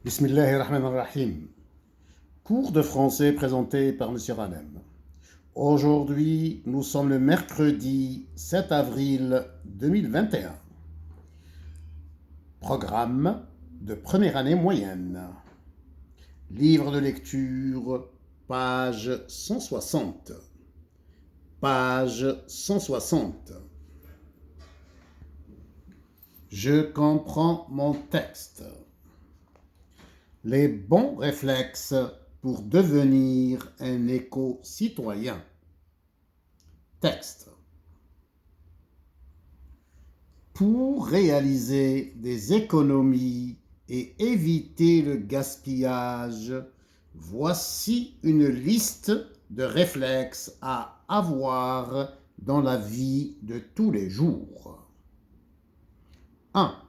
Bismillahirrahmanirrahim. Cours de français présenté par M. Ranem. Aujourd'hui, nous sommes le mercredi 7 avril 2021. Programme de première année moyenne. Livre de lecture, page 160. Page 160. Je comprends mon texte. Les bons réflexes pour devenir un éco-citoyen. Texte. Pour réaliser des économies et éviter le gaspillage, voici une liste de réflexes à avoir dans la vie de tous les jours. 1.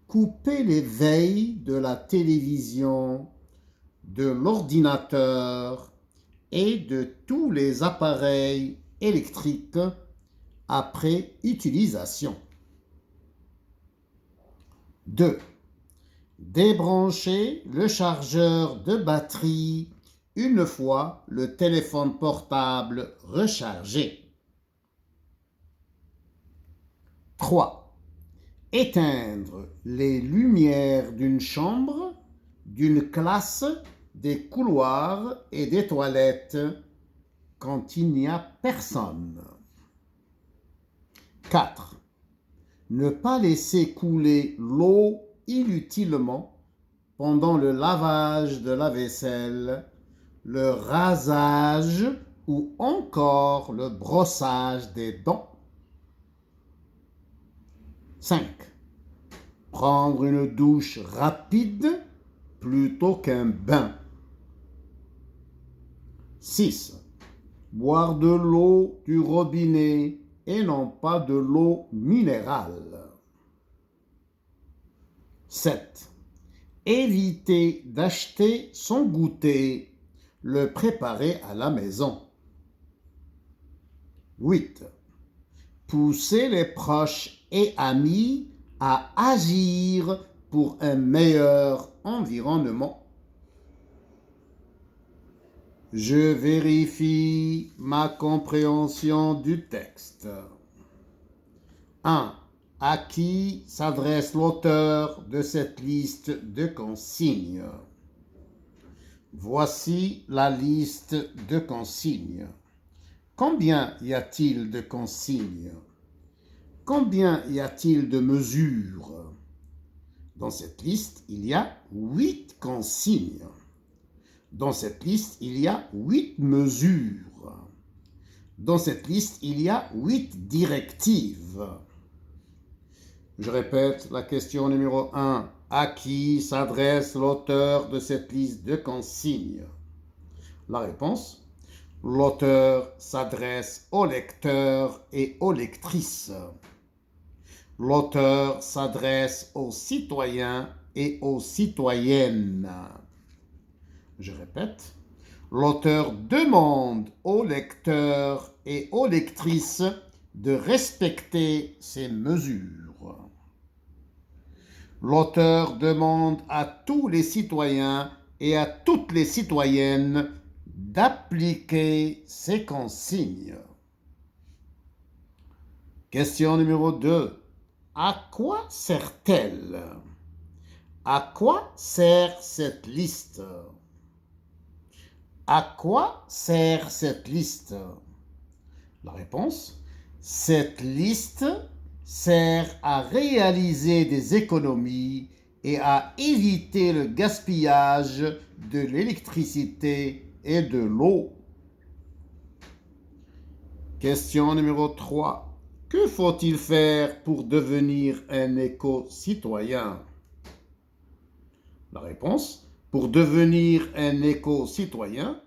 Couper les veilles de la télévision, de l'ordinateur et de tous les appareils électriques après utilisation. 2. Débrancher le chargeur de batterie une fois le téléphone portable rechargé. 3. Éteindre les lumières d'une chambre, d'une classe, des couloirs et des toilettes quand il n'y a personne. 4. Ne pas laisser couler l'eau inutilement pendant le lavage de la vaisselle, le rasage ou encore le brossage des dents. 5. Prendre une douche rapide plutôt qu'un bain. 6. Boire de l'eau du robinet et non pas de l'eau minérale. 7. Éviter d'acheter son goûter, le préparer à la maison. 8. Pousser les proches et amis à agir pour un meilleur environnement. Je vérifie ma compréhension du texte. 1. À qui s'adresse l'auteur de cette liste de consignes? Voici la liste de consignes. Combien y a-t-il de consignes? Combien y a-t-il de mesures? Dans cette liste, il y a 8 consignes. Dans cette liste, il y a 8 mesures. Dans cette liste, il y a 8 directives. Je répète la question numéro 1. À qui s'adresse l'auteur de cette liste de consignes? La réponse: l'auteur s'adresse aux lecteurs et aux lectrices. L'auteur s'adresse aux citoyens et aux citoyennes. Je répète, l'auteur demande aux lecteurs et aux lectrices de respecter ces mesures. L'auteur demande à tous les citoyens et à toutes les citoyennes d'appliquer ces consignes. Question numéro 2. À quoi sert-elle? À quoi sert cette liste? À quoi sert cette liste? La réponse: cette liste sert à réaliser des économies et à éviter le gaspillage de l'électricité et de l'eau. Question numéro 3. Que faut-il faire pour devenir un éco-citoyen? La réponse: pour devenir un éco-citoyen,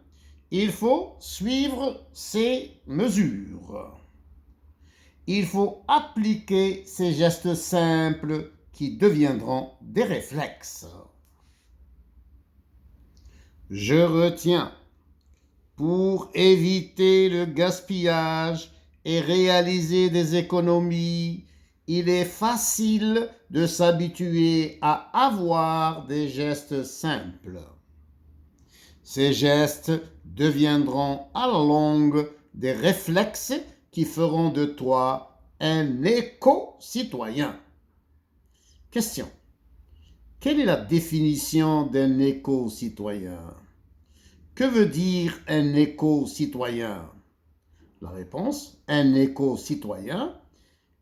il faut suivre ces mesures. Il faut appliquer ces gestes simples qui deviendront des réflexes. Je retiens: pour éviter le gaspillage et réaliser des économies, il est facile de s'habituer à avoir des gestes simples. Ces gestes deviendront à la longue des réflexes qui feront de toi un éco-citoyen. Question. Quelle est la définition d'un éco-citoyen? Que veut dire un éco-citoyen? La réponse, un éco-citoyen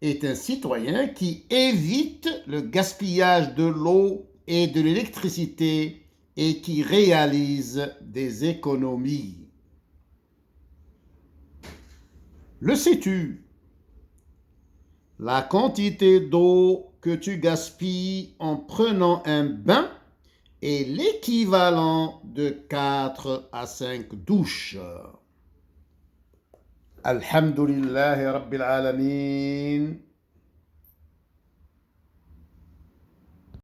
est un citoyen qui évite le gaspillage de l'eau et de l'électricité et qui réalise des économies. Le sais-tu? La quantité d'eau que tu gaspilles en prenant un bain est l'équivalent de 4 à 5 douches. Alhamdulillahi Rabbil Alamin.